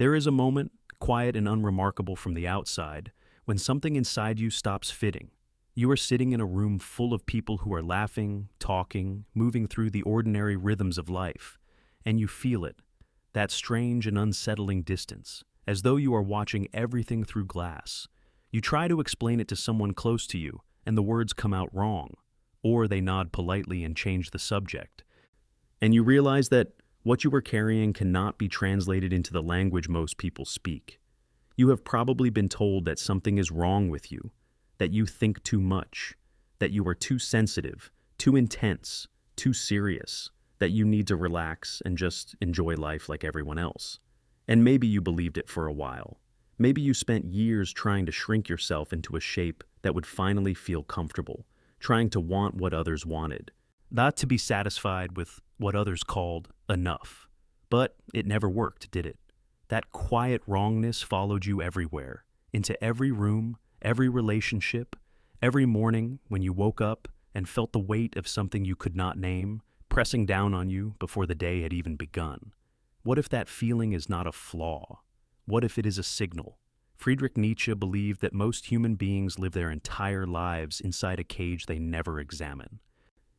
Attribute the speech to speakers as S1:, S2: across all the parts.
S1: There is a moment, quiet and unremarkable from the outside, when something inside you stops fitting. You are sitting in a room full of people who are laughing, talking, moving through the ordinary rhythms of life, and you feel it, that strange and unsettling distance, as though you are watching everything through glass. You try to explain it to someone close to you, and the words come out wrong, or they nod politely and change the subject. And you realize that what you are carrying cannot be translated into the language most people speak. You have probably been told that something is wrong with you, that you think too much, that you are too sensitive, too intense, too serious, that you need to relax and just enjoy life like everyone else. And maybe you believed it for a while. Maybe you spent years trying to shrink yourself into a shape that would finally feel comfortable, trying to want what others wanted, not to be satisfied with what others called enough. But it never worked, did it? That quiet wrongness followed you everywhere, into every room, every relationship, every morning when you woke up and felt the weight of something you could not name, pressing down on you before the day had even begun. What if that feeling is not a flaw? What if it is a signal? Friedrich Nietzsche believed that most human beings live their entire lives inside a cage they never examine.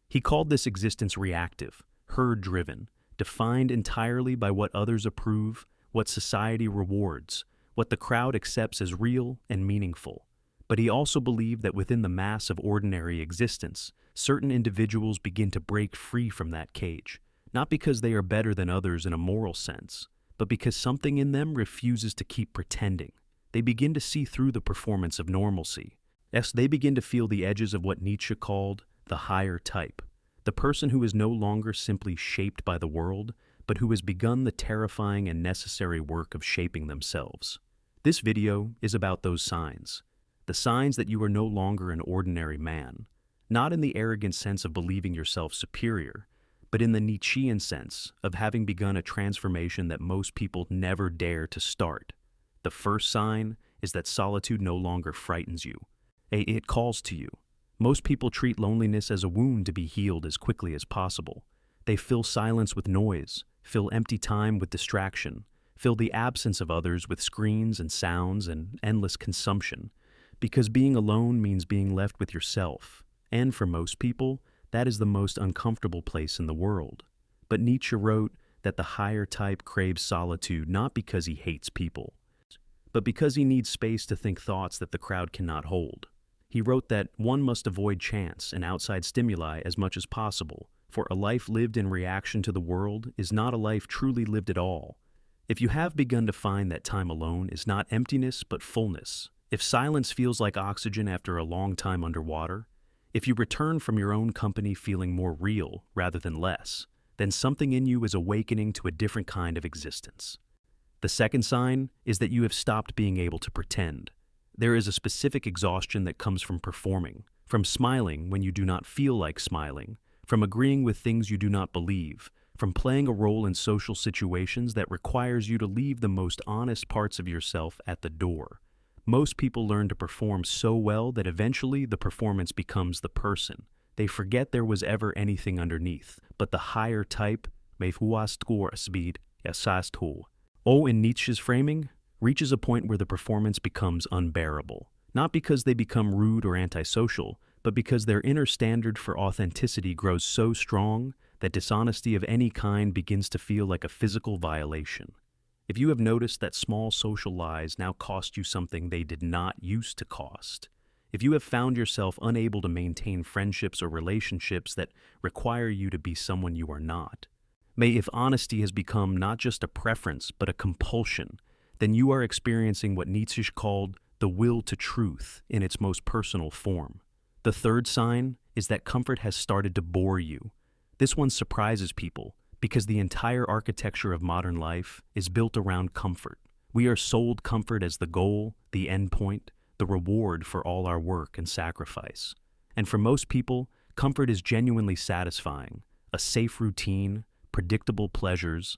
S1: He called this existence reactive, herd-driven, defined entirely by what others approve, what society rewards, what the crowd accepts as real and meaningful. But he also believed that within the mass of ordinary existence, certain individuals begin to break free from that cage, not because they are better than others in a moral sense, but because something in them refuses to keep pretending. They begin to see through the performance of normalcy. Yes, they begin to feel the edges of what Nietzsche called the higher type, the person who is no longer simply shaped by the world, but who has begun the terrifying and necessary work of shaping themselves. This video is about those signs, the signs that you are no longer an ordinary man, not in the arrogant sense of believing yourself superior, but in the Nietzschean sense of having begun a transformation that most people never dare to start. The first sign is that solitude no longer frightens you. It calls to you. Most people treat loneliness as a wound to be healed as quickly as possible. They fill silence with noise, fill empty time with distraction, fill the absence of others with screens and sounds and endless consumption, because being alone means being left with yourself. And for most people, that is the most uncomfortable place in the world. But Nietzsche wrote that the higher type craves solitude not because he hates people, but because he needs space to think thoughts that the crowd cannot hold. He wrote that one must avoid chance and outside stimuli as much as possible, for a life lived in reaction to the world is not a life truly lived at all. If you have begun to find that time alone is not emptiness but fullness, if silence feels like oxygen after a long time underwater, if you return from your own company feeling more real rather than less, then something in you is awakening to a different kind of existence. The second sign is that you have stopped being able to pretend. There is a specific exhaustion that comes from performing, from smiling when you do not feel like smiling, from agreeing with things you do not believe, from playing a role in social situations that requires you to leave the most honest parts of yourself at the door. Most people learn to perform so well that eventually the performance becomes the person. They forget there was ever anything underneath, but the higher type, in Nietzsche's framing, reaches a point where the performance becomes unbearable, not because they become rude or antisocial, but because their inner standard for authenticity grows so strong that dishonesty of any kind begins to feel like a physical violation. If you have noticed that small social lies now cost you something they did not used to cost, if you have found yourself unable to maintain friendships or relationships that require you to be someone you are not, if honesty has become not just a preference but a compulsion, then you are experiencing what Nietzsche called the will to truth in its most personal form. The third sign is that comfort has started to bore you. This one surprises people because the entire architecture of modern life is built around comfort. We are sold comfort as the goal, the end point, the reward for all our work and sacrifice. And for most people, comfort is genuinely satisfying, a safe routine, predictable pleasures,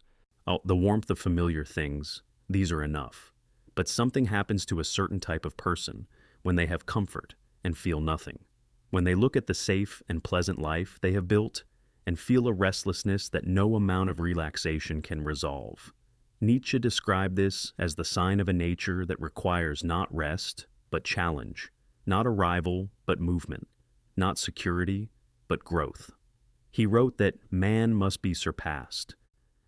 S1: the warmth of familiar things. These are enough. But something happens to a certain type of person when they have comfort and feel nothing. When they look at the safe and pleasant life they have built and feel a restlessness that no amount of relaxation can resolve. Nietzsche described this as the sign of a nature that requires not rest, but challenge, not arrival, but movement, not security, but growth. He wrote that man must be surpassed.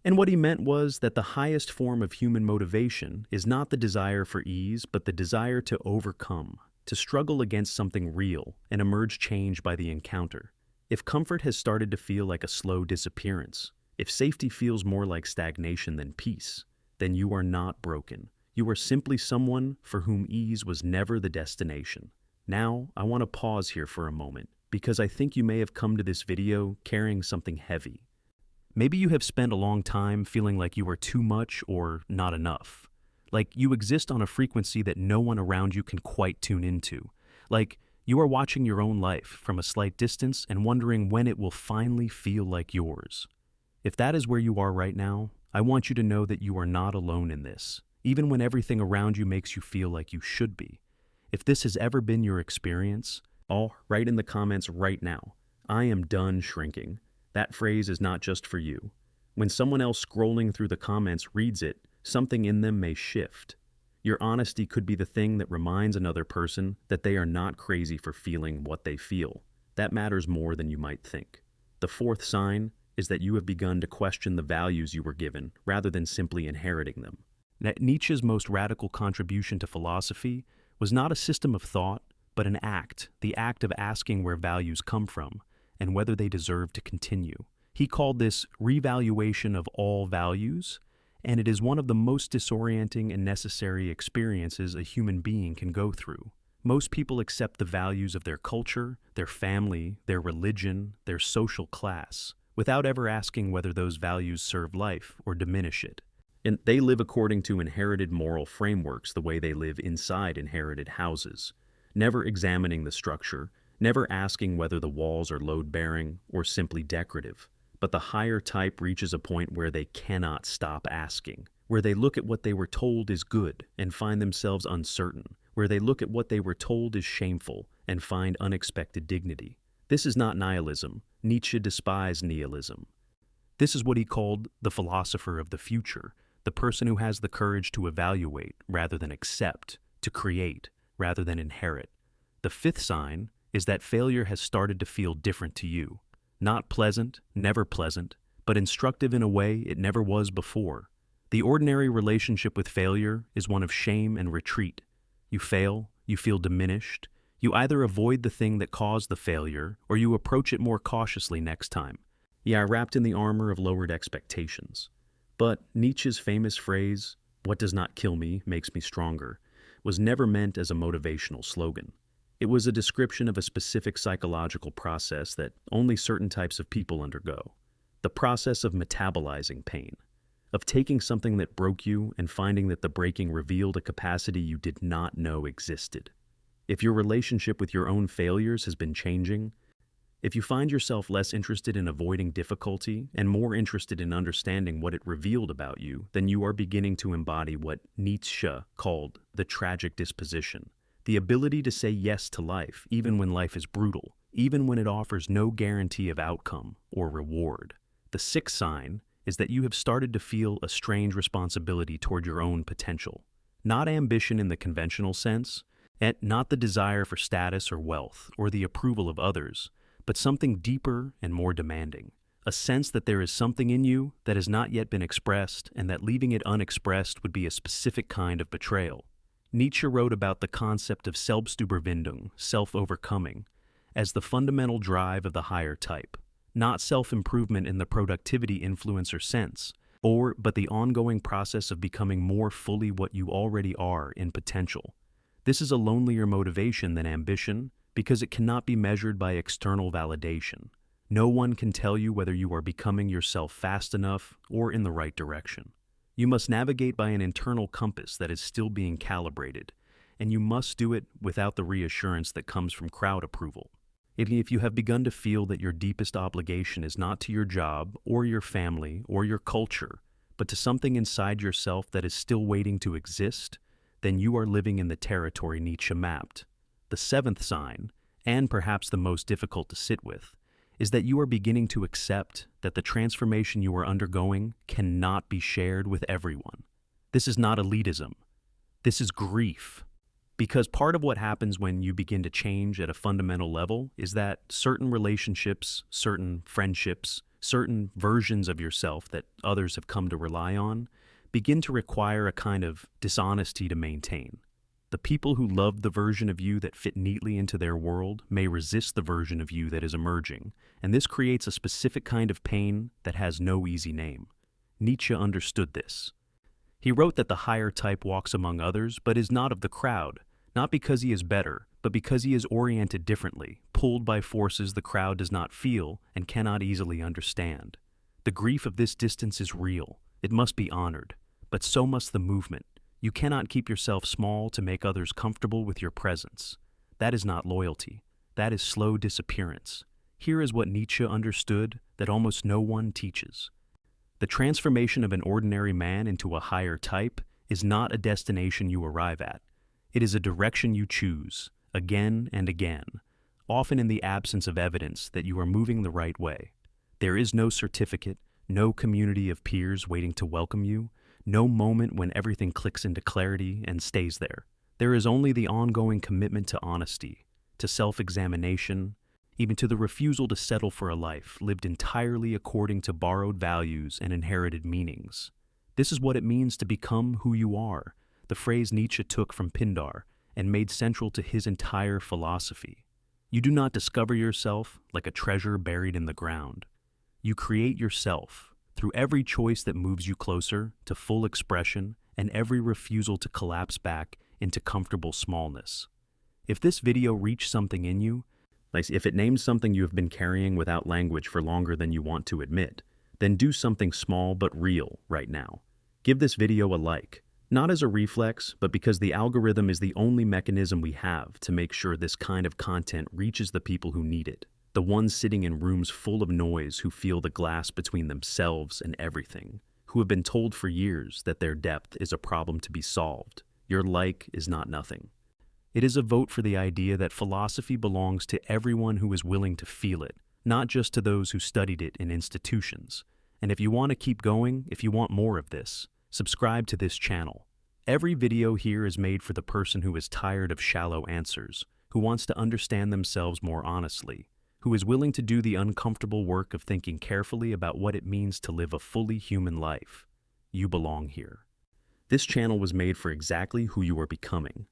S1: And what he meant was that the highest form of human motivation is not the desire for ease, but the desire to overcome, to struggle against something real and emerge changed by the encounter. If comfort has started to feel like a slow disappearance, if safety feels more like stagnation than peace, then you are not broken. You are simply someone for whom ease was never the destination. Now, I want to pause here for a moment, because I think you may have come to this video carrying something heavy. Maybe you have spent a long time feeling like you are too much or not enough. Like you exist on a frequency that no one around you can quite tune into. Like you are watching your own life from a slight distance and wondering when it will finally feel like yours. If that is where you are right now, I want you to know that you are not alone in this, even when everything around you makes you feel like you should be. If this has ever been your experience, write in the comments right now, "I am done shrinking." That phrase is not just for you. When someone else scrolling through the comments reads it, something in them may shift. Your honesty could be the thing that reminds another person that they are not crazy for feeling what they feel. That matters more than you might think. The fourth sign is that you have begun to question the values you were given rather than simply inheriting them. Nietzsche's most radical contribution to philosophy was not a system of thought, but an act, the act of asking where values come from and whether they deserve to continue. He called this revaluation of all values, and it is one of the most disorienting and necessary experiences a human being can go through. Most people accept the values of their culture, their family, their religion, their social class, without ever asking whether those values serve life or diminish it. And they live according to inherited moral frameworks the way they live inside inherited houses, never examining the structure, never asking whether the walls are load-bearing or simply decorative. But the higher type reaches a point where they cannot stop asking, where they look at what they were told is good and find themselves uncertain, where they look at what they were told is shameful and find unexpected dignity. This is not nihilism. Nietzsche despised nihilism. This is what he called the philosopher of the future, the person who has the courage to evaluate rather than accept, to create rather than inherit. The fifth sign is that failure has started to feel different to you. Not pleasant, never pleasant, but instructive in a way it never was before. The ordinary relationship with failure is one of shame and retreat. You fail, you feel diminished. You either avoid the thing that caused the failure, or you approach it more cautiously next time. Wrapped in the armor of lowered expectations. But Nietzsche's famous phrase, "What does not kill me makes me stronger," was never meant as a motivational slogan. It was a description of a specific psychological process that only certain types of people undergo. The process of metabolizing pain, of taking something that broke you and finding that the breaking revealed a capacity you did not know existed. If your relationship with your own failures has been changing, if you find yourself less interested in avoiding difficulty and more interested in understanding what it revealed about you, then you are beginning to embody what Nietzsche called the tragic disposition. The ability to say yes to life, even when life is brutal, even when it offers no guarantee of outcome or reward. The sixth sign is that you have started to feel a strange responsibility toward your own potential. Not ambition in the conventional sense, and not the desire for status or wealth or the approval of others, but something deeper and more demanding. A sense that there is something in you that has not yet been expressed and that leaving it unexpressed would be a specific kind of betrayal. Nietzsche wrote about the concept of Selbstüberwindung, self-overcoming, as the fundamental drive of the higher type, not self-improvement in the productivity influencer sense, but the ongoing process of becoming more fully what you already are in potential. This is a lonelier motivation than ambition because it cannot be measured by external validation. No one can tell you whether you are becoming yourself fast enough or in the right direction. You must navigate by an internal compass that is still being calibrated, and you must do it without the reassurance that comes from crowd approval. If you have begun to feel that your deepest obligation is not to your job or your family or your culture, but to something inside yourself that is still waiting to exist, then you are living in the territory Nietzsche mapped. The seventh sign, and perhaps the most difficult to sit with, is that you are beginning to accept that the transformation you are undergoing cannot be shared with everyone. This is not elitism. This is grief. Because part of what happens when you begin to change at a fundamental level is that certain relationships, certain friendships, certain versions of yourself that others have come to rely on begin to require a kind of dishonesty to maintain. The people who love the version of you that fit neatly into their world may resist the version of you that is emerging, and this creates a specific kind of pain that has no easy name. Nietzsche understood this. He wrote that the higher type walks among others, but is not of the crowd, not because he is better, but because he is oriented differently, pulled by forces the crowd does not feel and cannot easily understand. The grief of this distance is real. It must be honored, but so must the movement. You cannot keep yourself small to make others comfortable with your presence. That is not loyalty. That is slow disappearance. Here is what Nietzsche understood that almost no one teaches. The transformation of an ordinary man into a higher type is not a destination you arrive at. It is a direction you choose, again and again, often in the absence of evidence that you are moving the right way. There is no certificate, no community of peers waiting to welcome you, no moment when everything clicks into clarity and stays there. There is only the ongoing commitment to honesty, to self-examination, even to the refusal to settle for a life lived entirely according to borrowed values and inherited meanings. This is what it means to become who you are, the phrase Nietzsche took from Pindar and made central to his entire philosophy. You do not discover yourself like a treasure buried in the ground. You create yourself through every choice that moves you closer to full expression and every refusal to collapse back into comfortable smallness. If this video reached something in you, like if it names something you have been carrying without language for longer than you want to admit, then do something small but real right now. Give this video a like, not as a reflex, but because the algorithm is the only mechanism we have to make sure this kind of content reaches the people who need it. The ones sitting in rooms full of noise who feel the glass between themselves and everything, who have been told for years that their depth is a problem to be solved. Your like is not nothing. It is a vote for the idea that philosophy belongs to everyone who is willing to feel it, not just to those who studied it in institutions. And if you want to keep going, if you want more of this, subscribe to this channel. Every video here is made for the person who is tired of shallow answers, who wants to understand themselves more honestly, who is willing to do the uncomfortable work of thinking carefully about what it means to live a fully human life. You belong here. This channel was made for exactly who you are becoming.